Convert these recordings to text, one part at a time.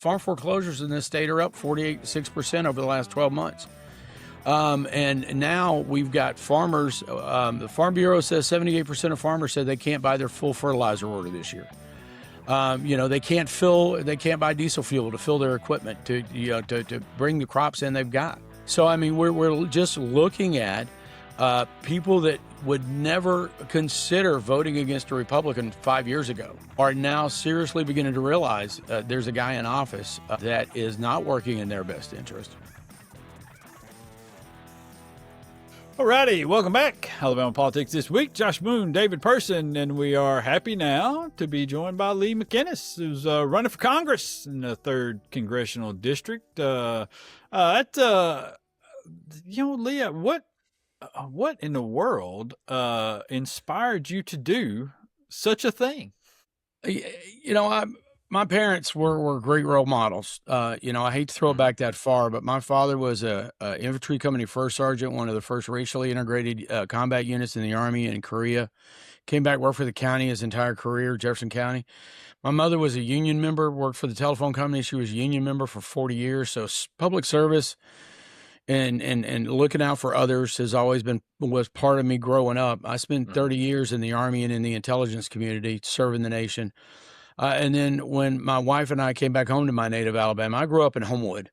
Farm foreclosures in this state are up 48.6% over the last 12 months. And now we've got farmers. The Farm Bureau says 78% of farmers said they can't buy their full fertilizer order this year. They can't buy diesel fuel to fill their equipment to bring the crops in they've got. So, I mean, we're just looking at people that would never consider voting against a Republican 5 years ago are now seriously beginning to realize there's a guy in office that is not working in their best interest. Alrighty, welcome back. Alabama Politics This Week. Josh Moon, David Person, and we are happy now to be joined by Lee McInnis, who's running for Congress in the 3rd Congressional District. Leah, what in the world inspired you to do such a thing? My parents were great role models. I hate to throw it back that far, but my father was a infantry company first sergeant, one of the first racially integrated combat units in the Army in Korea. Came back, worked for the county his entire career, Jefferson County. My mother was a union member, worked for the telephone company. She was a union member for 40 years. So public service and looking out for others was part of me growing up. I spent 30 years in the Army and in the intelligence community serving the nation. And then when my wife and I came back home to my native Alabama, I grew up in Homewood.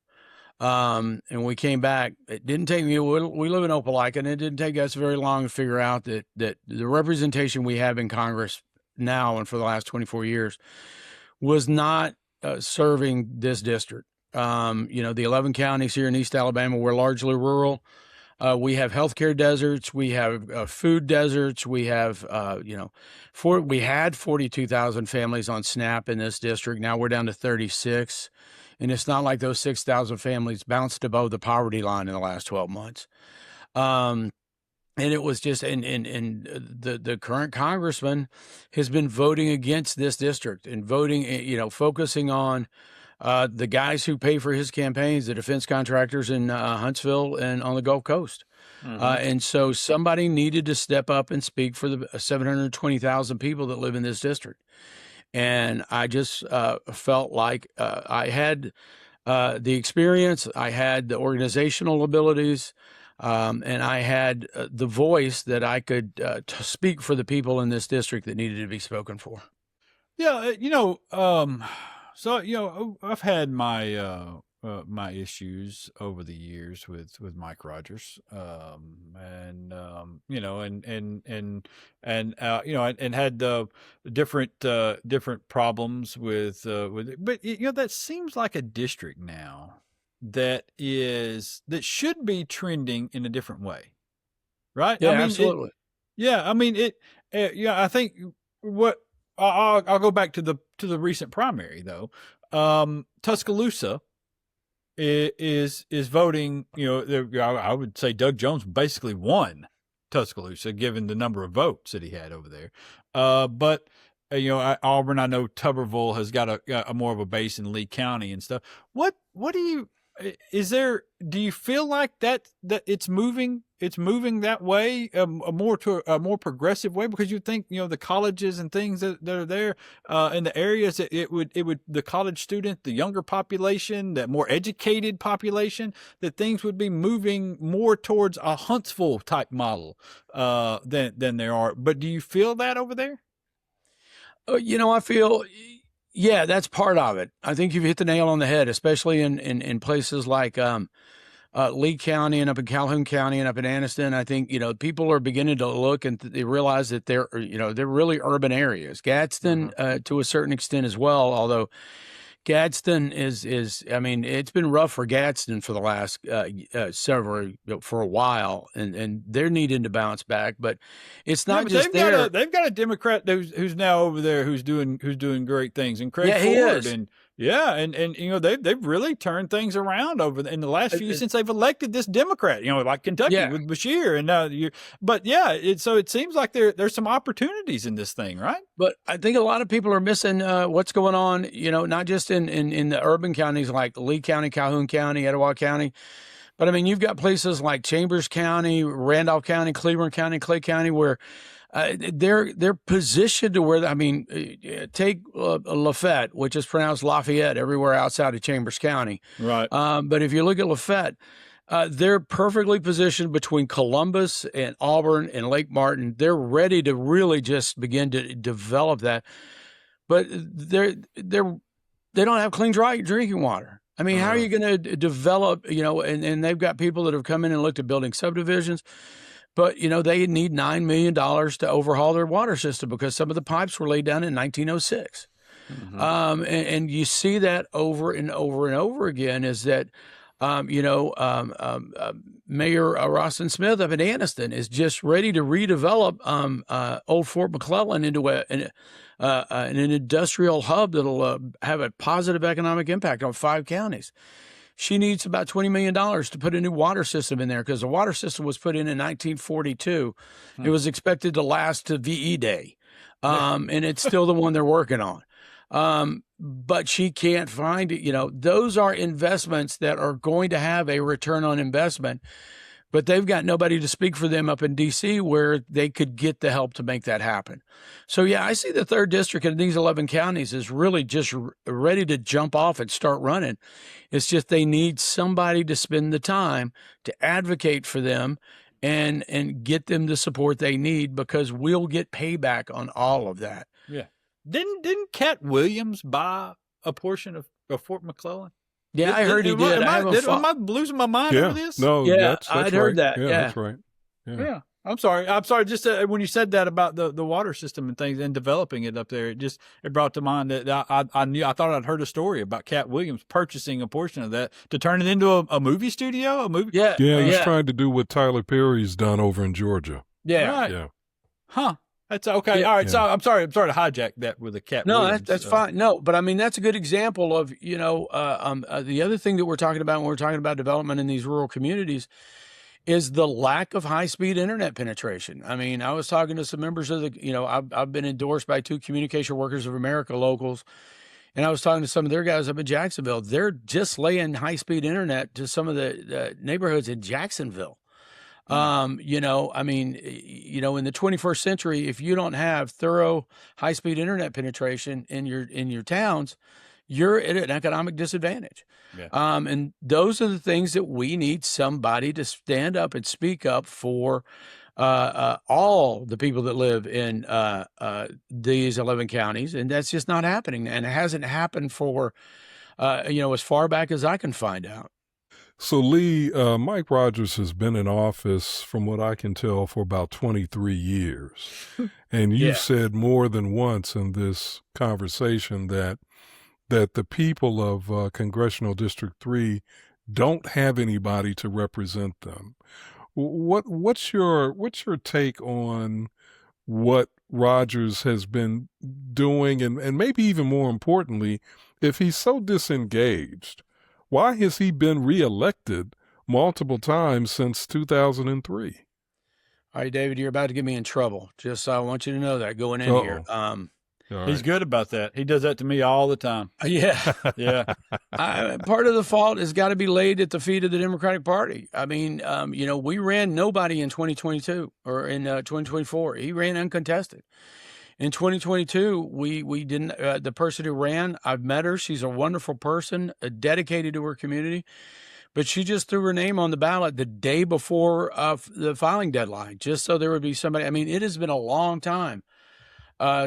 And we came back. It didn't take me, we live in Opelika, and it didn't take us very long to figure out that the representation we have in Congress now and for the last 24 years was not serving this district. The 11 counties here in East Alabama, we're largely rural. We have healthcare deserts. We have food deserts. We have, we had 42,000 families on SNAP in this district. Now we're down to 36. And it's not like those 6,000 families bounced above the poverty line in the last 12 months. And it was just, and the current congressman has been voting against this district and voting, focusing on the guys who pay for his campaigns, the defense contractors in Huntsville and on the Gulf Coast. Mm-hmm. And so somebody needed to step up and speak for the 720,000 people that live in this district. And I just felt like I had the experience, I had the organizational abilities, and I had the voice that I could speak for the people in this district that needed to be spoken for. Yeah, I've had my my issues over the years with Mike Rogers, and had different problems with it. But that seems like a district now that should be trending in a different way, right? Yeah, absolutely. I think what. I'll go back to the recent primary though. Tuscaloosa is voting. I would say Doug Jones basically won Tuscaloosa given the number of votes that he had over there. But Auburn, I know Tuberville has got a more of a base in Lee County and stuff. What do you feel like that it's moving that way, more to a more progressive way? Because you think, the colleges and things that are there, in the areas, it would the college student, the younger population, that more educated population, that things would be moving more towards a Huntsville type model, than there are. But do you feel that over there? I feel, yeah, that's part of it. I think you've hit the nail on the head, especially in places like Lee County and up in Calhoun County and up in Anniston. I think, people are beginning to look and they realize that they're really urban areas. Gadsden, to a certain extent as well, although Gadsden is it's been rough for Gadsden for the last for a while, and they're needing to bounce back. But it's not just there. They've got a Democrat who's now over there who's doing great things, and Craig Ford, and they've really turned things around in the last few since they've elected this Democrat. Like Kentucky with Bashir, and now so it seems like there's some opportunities in this thing, right? But I think a lot of people are missing what's going on. Not just in the urban counties like Lee County, Calhoun County, Etowah County, but you've got places like Chambers County, Randolph County, Cleveland County, Clay County, where they're positioned to where, I mean, take Lafayette, which is pronounced Lafayette everywhere outside of Chambers County. Right. But if you look at Lafayette, they're perfectly positioned between Columbus and Auburn and Lake Martin. They're ready to really just begin to develop that, but they don't have clean, dry drinking water. I mean, how are you going to develop? And they've got people that have come in and looked at building subdivisions. But, they need $9 million to overhaul their water system because some of the pipes were laid down in 1906. Mm-hmm. And you see that over and over and over again is that, Mayor Rostin Smith up in Anniston is just ready to redevelop old Fort McClellan into an industrial hub that'll have a positive economic impact on 5 counties. She needs about $20 million to put a new water system in there because the water system was put in 1942. It was expected to last to VE Day, and it's still the one they're working on. But she can't find it. Those are investments that are going to have a return on investment, but they've got nobody to speak for them up in D.C. where they could get the help to make that happen. So, yeah, I see the 3rd District in these 11 counties is really just ready to jump off and start running. It's just they need somebody to spend the time to advocate for them and get them the support they need because we'll get payback on all of that. Yeah. Didn't Cat Williams buy a portion of Fort McClellan? Yeah, I heard he did. Am I losing my mind over this? No, yeah, that's I'd right. heard that. Yeah, that's right. Yeah. I'm sorry. Just when you said that about the water system and things and developing it up there, it brought to mind that I thought I'd heard a story about Cat Williams purchasing a portion of that to turn it into a movie studio. Yeah, he's trying to do what Tyler Perry's done over in Georgia. Yeah, right. Yeah. Huh. That's okay. Yeah. All right. So I'm sorry to hijack that with a Cat. No, Williams. that's fine. No, but I mean that's a good example of the other thing that we're talking about when we're talking about development in these rural communities is the lack of high-speed internet penetration. I mean, I was talking to some members of I've been endorsed by 2 Communication Workers of America locals, and I was talking to some of their guys up in Jacksonville. They're just laying high-speed internet to some of the neighborhoods in Jacksonville. I mean, in the 21st century, if you don't have thorough high-speed internet penetration in your towns, you're at an economic disadvantage. Yeah. And those are the things that we need somebody to stand up and speak up for all the people that live in these 11 counties. And that's just not happening. And it hasn't happened for, as far back as I can find out. So, Lee, Mike Rogers has been in office, from what I can tell, for about 23 years. And you've said more than once in this conversation that the people of Congressional District 3 don't have anybody to represent them. What's your take on what Rogers has been doing, and maybe even more importantly, if he's so disengaged, why has he been reelected multiple times since 2003? All right, David, you're about to get me in trouble. Just I want you to know that going in here. Right. He's good about that. He does that to me all the time. Yeah. Yeah. Part of the fault has got to be laid at the feet of the Democratic Party. I mean, we ran nobody in 2022 or in 2024. He ran uncontested. In 2022, we didn't. The person who ran, I've met her. She's a wonderful person, dedicated to her community. But she just threw her name on the ballot the day before the filing deadline, just so there would be somebody. I mean, it has been a long time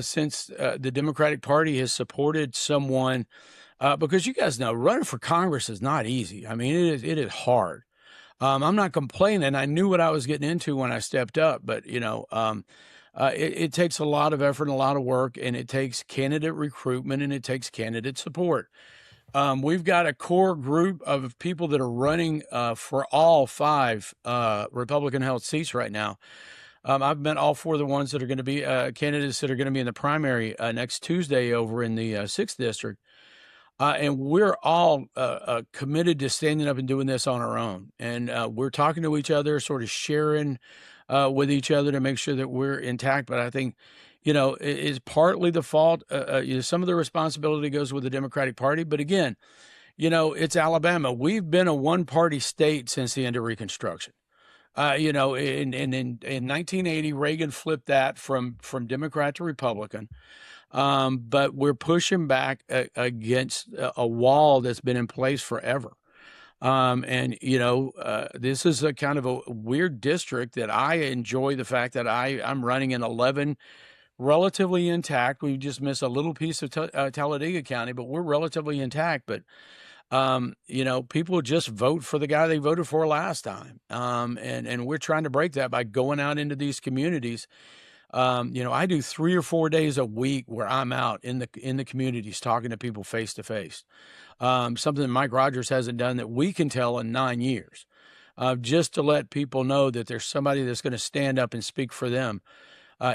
since the Democratic Party has supported someone, because you guys know running for Congress is not easy. I mean, it is hard. I'm not complaining. I knew what I was getting into when I stepped up, but it takes a lot of effort and a lot of work, and it takes candidate recruitment and it takes candidate support. We've got a core group of people that are running for all 5 Republican-held seats right now. I've met all 4 of the ones that are going to be candidates that are going to be in the primary next Tuesday over in the 6th District. And we're all committed to standing up and doing this on our own. And we're talking to each other, sort of sharing with each other to make sure that we're intact. But I think, it's partly the fault. Some of the responsibility goes with the Democratic Party. But again, it's Alabama. We've been a one-party state since the end of Reconstruction. In 1980, Reagan flipped that from Democrat to Republican. But we're pushing back against a wall that's been in place forever. This is a kind of a weird district that I enjoy the fact that I'm running in 11 relatively intact. We just missed a little piece of Talladega County, but we're relatively intact. But people just vote for the guy they voted for last time. And we're trying to break that by going out into these communities. I do 3 or 4 days a week where I'm out in the communities talking to people face to face. Something that Mike Rogers hasn't done that we can tell in 9 years, just to let people know that there's somebody that's going to stand up and speak for them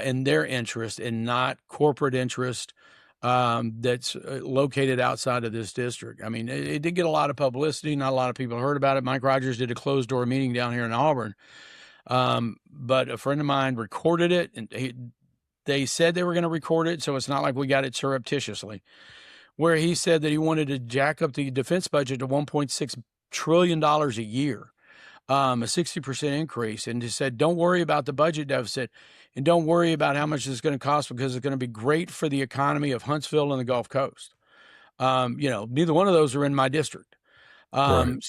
in their interest and not corporate interest that's located outside of this district. I mean, it did get a lot of publicity. Not a lot of people heard about it. Mike Rogers did a closed door meeting down here in Auburn. But a friend of mine recorded it, and they said they were going to record it, so it's not like we got it surreptitiously, where he said that he wanted to jack up the defense budget to $1.6 trillion a year, a 60% increase, and he said, don't worry about the budget deficit, and don't worry about how much it's going to cost, because it's going to be great for the economy of Huntsville and the Gulf Coast. Neither one of those are in my district. Right.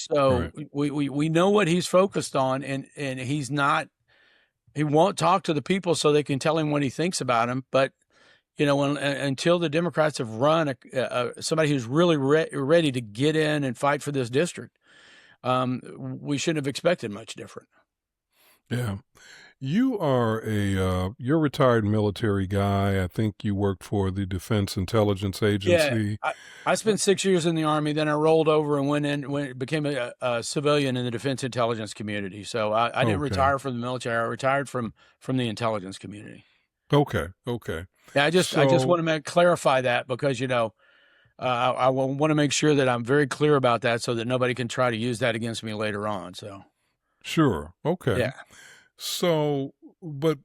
We know what he's focused on, and he won't talk to the people so they can tell him what he thinks about them. But, until the Democrats have run somebody who's really ready to get in and fight for this district, we shouldn't have expected much different. Yeah. You are you're a retired military guy. I think you worked for the Defense Intelligence Agency. Yeah, I spent 6 years in the Army. Then I rolled over and became a civilian in the Defense Intelligence community. So I didn't retire from the military. I retired from the intelligence community. Okay. Yeah, I just want to clarify that, because I want to make sure that I'm very clear about that, so that nobody can try to use that against me later on. So sure. Okay. Yeah. So, but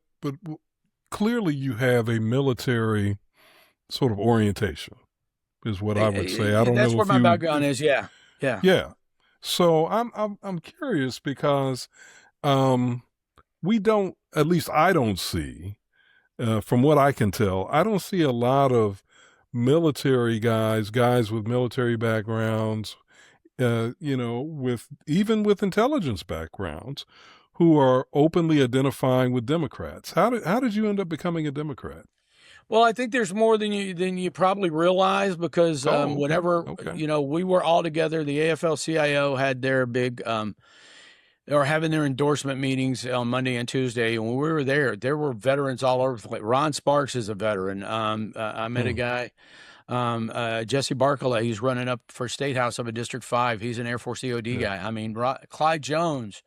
clearly you have a military sort of orientation, is what I would say. I don't know. That's where my background is. Yeah. So I'm curious, because we don't, at least I don't see, from what I can tell, I don't see a lot of military guys with military backgrounds, with intelligence backgrounds, who are openly identifying with Democrats. How did you end up becoming a Democrat? Well, I think there's more than you probably realize, because whenever we were all together, the AFL-CIO had their big they were having their endorsement meetings on Monday and Tuesday, and when we were there were veterans all over the place. Ron Sparks is a veteran. I met a guy, Jesse Barclay. He's running up for State House up in District 5. He's an Air Force EOD guy. I mean, Clyde Jones,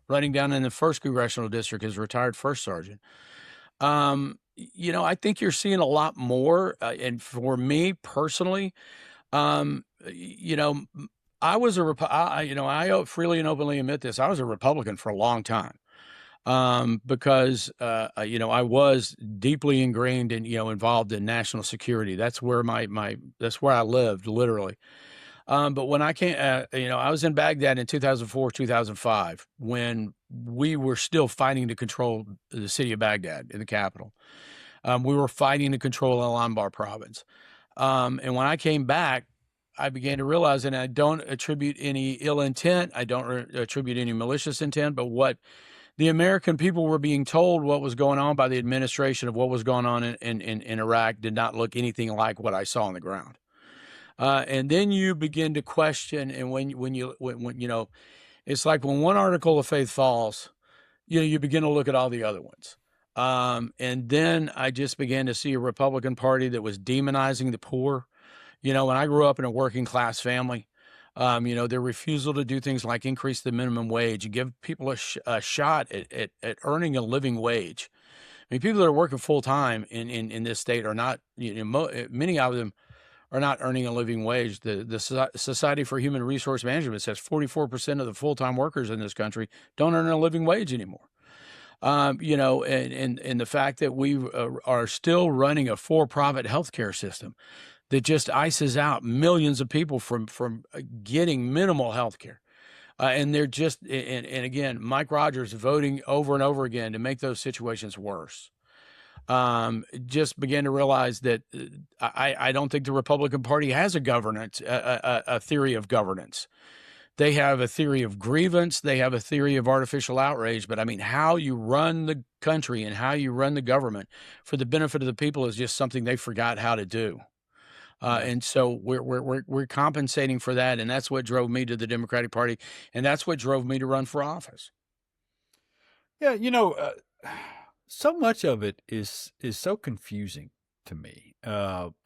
running down in the 1st Congressional District, is a retired first sergeant. I think you're seeing a lot more. And for me personally, I was I freely and openly admit this. I was a Republican for a long time, because I was deeply ingrained and involved in national security. That's where that's where I lived, literally. But when I came, I was in Baghdad in 2004, 2005, when we were still fighting to control the city of Baghdad, in the capital. We were fighting to control Al-Anbar province. And when I came back, I began to realize, and I don't attribute any ill intent, I don't attribute any malicious intent, but what the American people were being told, what was going on by the administration of what was going on in Iraq, did not look anything like what I saw on the ground. And then you begin to question, and when it's like when one article of faith falls, you begin to look at all the other ones. And then I just began to see a Republican Party that was demonizing the poor. When I grew up in a working class family, their refusal to do things like increase the minimum wage and give people a shot at earning a living wage. I mean, people that are working full time in this state are not, many of them are not earning a living wage. The Society for Human Resource Management says 44% of the full-time workers in this country don't earn a living wage anymore. And the fact that we are still running a for-profit healthcare system that just ices out millions of people from getting minimal health care. And they're just, and again, Mike Rogers voting over and over again to make those situations worse. Just began to realize that I don't think the Republican Party has a governance, a theory of governance. They have a theory of grievance. They have a theory of artificial outrage. But I mean, how you run the country and how you run the government for the benefit of the people is just something they forgot how to do. And so we're compensating for that, and that's what drove me to the Democratic Party, and that's what drove me to run for office. Yeah, so much of it is so confusing to me,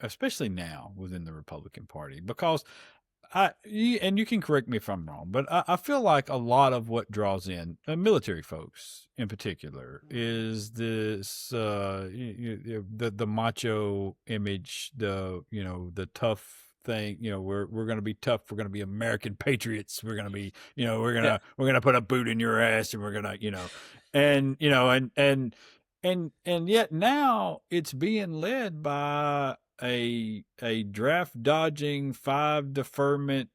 especially now within the Republican Party, because and you can correct me if I'm wrong, but I feel like a lot of what draws in military folks in particular is this the macho image, the tough thing. We're going to be tough. We're going to be American patriots. We're going to be, we're going to put a boot in your ass, and we're going to, and yet now it's being led by a draft dodging, 5 deferment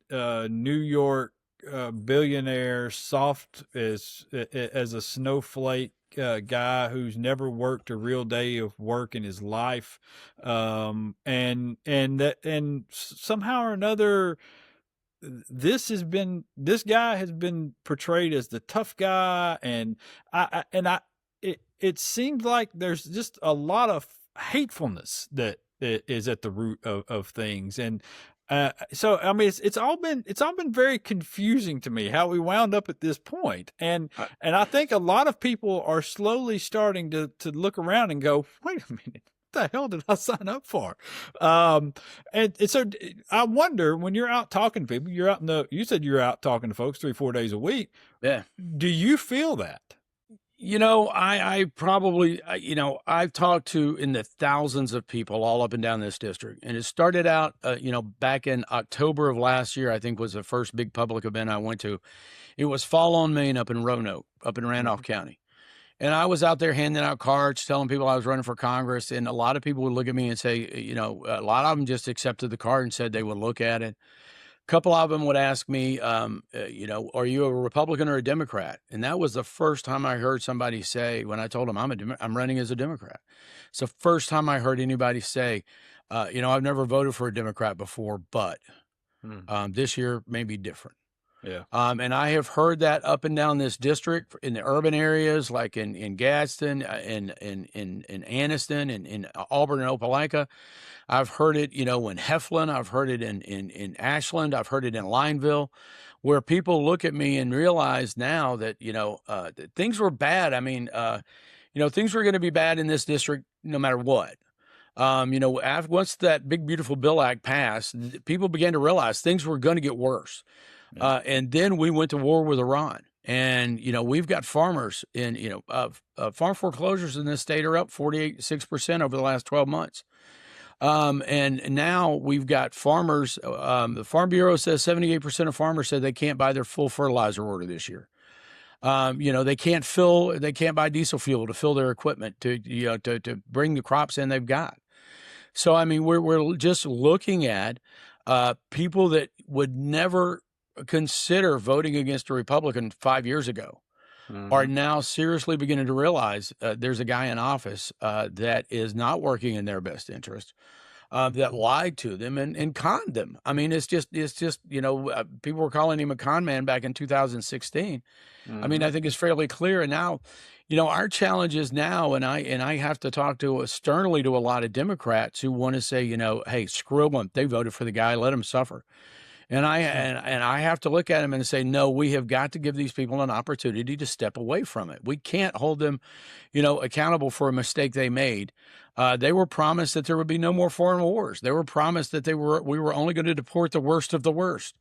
New York billionaire, soft as a snowflake guy who's never worked a real day of work in his life, and somehow or another this guy has been portrayed as the tough guy, and it seems like there's just a lot of hatefulness that is at the root of things. And so I mean, it's all been very confusing to me how we wound up at this point. And I think a lot of people are slowly starting to look around and go, wait a minute, what the hell did I sign up for? And so I wonder, when you're out talking to people, you said you're out talking to folks 3-4 days a week. Yeah. Do you feel that? I probably, I've talked to in the thousands of people all up and down this district. And it started out, back in October of last year, I think was the first big public event I went to. It was Fall on Main up in Roanoke, up in Randolph County. And I was out there handing out cards, telling people I was running for Congress. And a lot of people would look at me and say, a lot of them just accepted the card and said they would look at it. A couple of them would ask me, are you a Republican or a Democrat? And that was the first time I heard somebody say, when I told them I'm running as a Democrat. It's the first time I heard anybody say, I've never voted for a Democrat before, but this year may be different. Yeah. And I have heard that up and down this district in the urban areas, like in Gadsden, in Anniston, in Auburn and Opelika. I've heard it, in Heflin. I've heard it in Ashland. I've heard it in Lineville, where people look at me and realize now that, that things were bad. I mean, things were going to be bad in this district no matter what. Once that big, beautiful Bill Act passed, people began to realize things were going to get worse. And then we went to war with Iran. And, we've got farmers farm foreclosures in this state are up 46% over the last 12 months. And now we've got farmers, the Farm Bureau says 78% of farmers said they can't buy their full fertilizer order this year. They can't buy diesel fuel to fill their equipment to bring the crops in they've got. So, I mean, we're just looking at, people that would never consider voting against a Republican 5 years ago are now seriously beginning to realize there's a guy in office that is not working in their best interest, that lied to them and conned them. I mean, it's just people were calling him a con man back in 2016. I mean, I think it's fairly clear. And now, our challenge is now, and I have to talk sternly to a lot of Democrats who want to say, hey, screw them. They voted for the guy, let them suffer. And I have to look at them and say, no, we have got to give these people an opportunity to step away from it. We can't hold them, accountable for a mistake they made. They were promised that there would be no more foreign wars. They were promised that we were only going to deport the worst of the worst.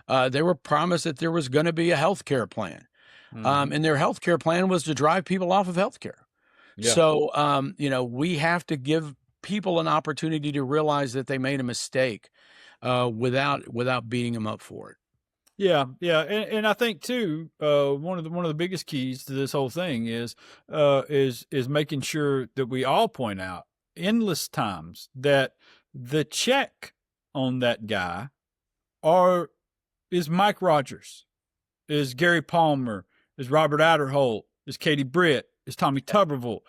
They were promised that there was going to be a health care plan. And their health care plan was to drive people off of health care. Yeah. So, we have to give people an opportunity to realize that they made a mistake. Without beating them up for it. Yeah, and I think too, one of the biggest keys to this whole thing is making sure that we all point out endless times that the check on that guy is Mike Rogers. is Gary Palmer, is Robert Adderholt, is Katie Britt, is Tommy Tuberville.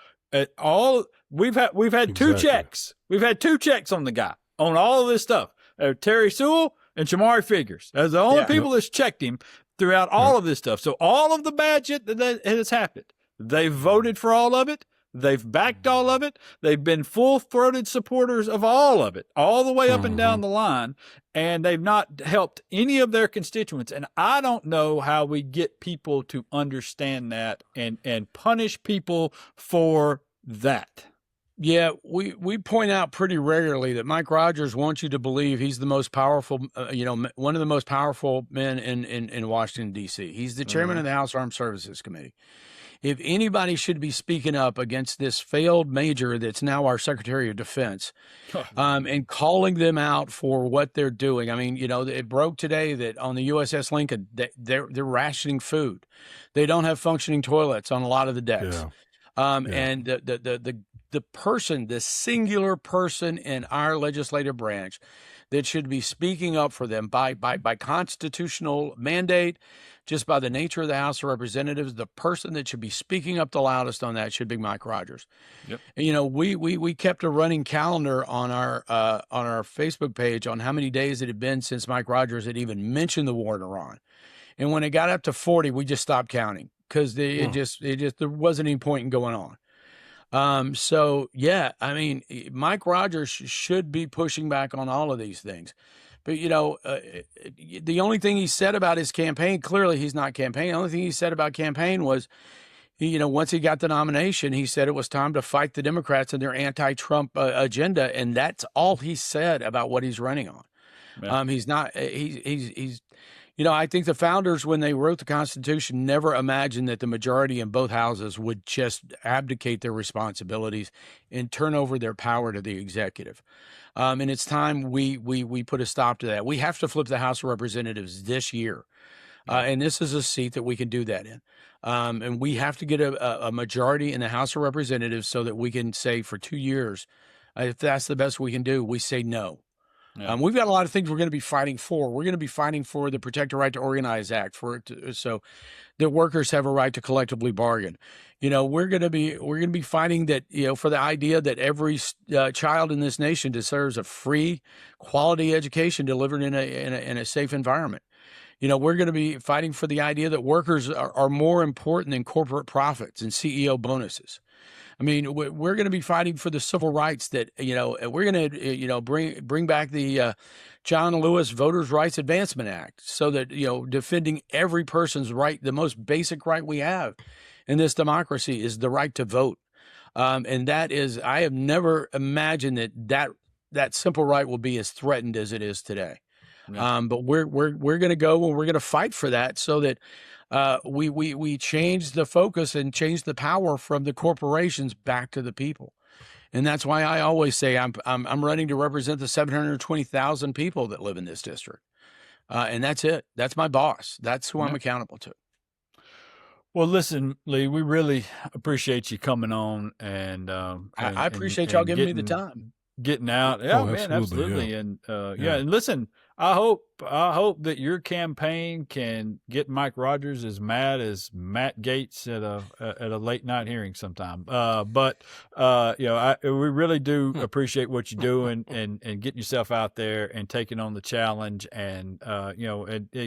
We've had two checks. We've had 2 checks on the guy on all of this stuff. Terry Sewell and Shamari Figures. As the only people that's checked him throughout all of this stuff. So all of the bad shit that has happened, they've voted for all of it. They've backed all of it. They've been full-throated supporters of all of it, all the way up and down the line, and they've not helped any of their constituents. And I don't know how we get people to understand that and punish people for that. Yeah, we point out pretty regularly that Mike Rogers wants you to believe he's the most powerful, one of the most powerful men in Washington, D.C. He's the chairman of the House Armed Services Committee. If anybody should be speaking up against this failed major that's now our Secretary of Defense, and calling them out for what they're doing. I mean, it broke today that on the USS Lincoln, they're rationing food. They don't have functioning toilets on a lot of the decks. And the singular person in our legislative branch that should be speaking up for them by constitutional mandate, just by the nature of the House of Representatives, the person that should be speaking up the loudest on that should be Mike Rogers. Yep. We kept a running calendar on our Facebook page on how many days it had been since Mike Rogers had even mentioned the war in Iran. And when it got up to 40, we just stopped counting because there wasn't any point in going on. So yeah, I mean, Mike Rogers should be pushing back on all of these things. But, the only thing he said about his campaign, clearly he's not campaigning. The only thing he said about campaign was, once he got the nomination, he said it was time to fight the Democrats and their anti-Trump agenda. And that's all he said about what he's running on. Yeah. He's not, I think the founders, when they wrote the Constitution, never imagined that the majority in both houses would just abdicate their responsibilities and turn over their power to the executive. And it's time we put a stop to that. We have to flip the House of Representatives this year. And this is a seat that we can do that in. And we have to get a majority in the House of Representatives so that we can say for 2 years, if that's the best we can do, we say no. Yeah. We've got a lot of things we're going to be fighting for. We're going to be fighting for the Protect the Right to Organize Act, so that workers have a right to collectively bargain. We're going to be fighting that, for the idea that every child in this nation deserves a free, quality education delivered in a safe environment. We're going to be fighting for the idea that workers are more important than corporate profits and CEO bonuses. I mean, we're going to be fighting for the civil rights that, we're going to, bring back the John Lewis Voters' Rights Advancement Act so that, defending every person's right, the most basic right we have in this democracy is the right to vote. And that is, I have never imagined that simple right will be as threatened as it is today. Yeah. But we're going to go and we're going to fight for that so that we change the focus and change the power from the corporations back to the people. And that's why I always say I'm running to represent the 720,000 people that live in this district. And that's it. That's my boss. That's who I'm accountable to. Well, listen, Lee, we really appreciate you coming on, and I appreciate y'all giving me the time. Getting out. Yeah, man, absolutely. Yeah. And and listen, I hope that your campaign can get Mike Rogers as mad as Matt Gaetz at a late night hearing sometime. But we really do appreciate what you do and getting yourself out there and taking on the challenge and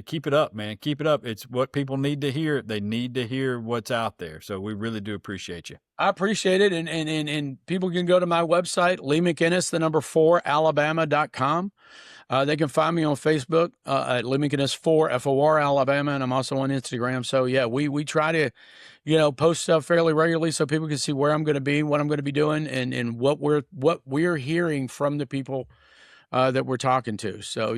keep it up, man. Keep it up. It's what people need to hear. They need to hear what's out there. So we really do appreciate you. I appreciate it. And people can go to my website, Lee McInnis, 4 Alabama.com. They can find me on Facebook at Lee McInnis 4 FOR Alabama, and I'm also on Instagram. So yeah, we try to, post stuff fairly regularly so people can see where I'm going to be, what I'm going to be doing, and what we're hearing from the people that we're talking to. So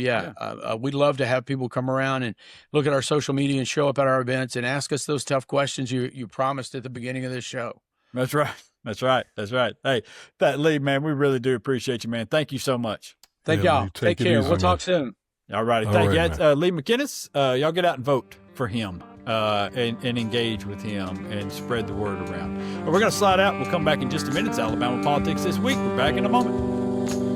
we'd love to have people come around and look at our social media and show up at our events and ask us those tough questions you promised at the beginning of this show. That's right. That's right. That's right. Hey, Lee, man, we really do appreciate you, man. Thank you so much. Thank y'all. Take care. We'll talk soon. All righty. Thank you. That's Lee McInnis. Y'all get out and vote for him and engage with him and spread the word around. We're going to slide out. We'll come back in just a minute. It's Alabama Politics This Week. We're back in a moment.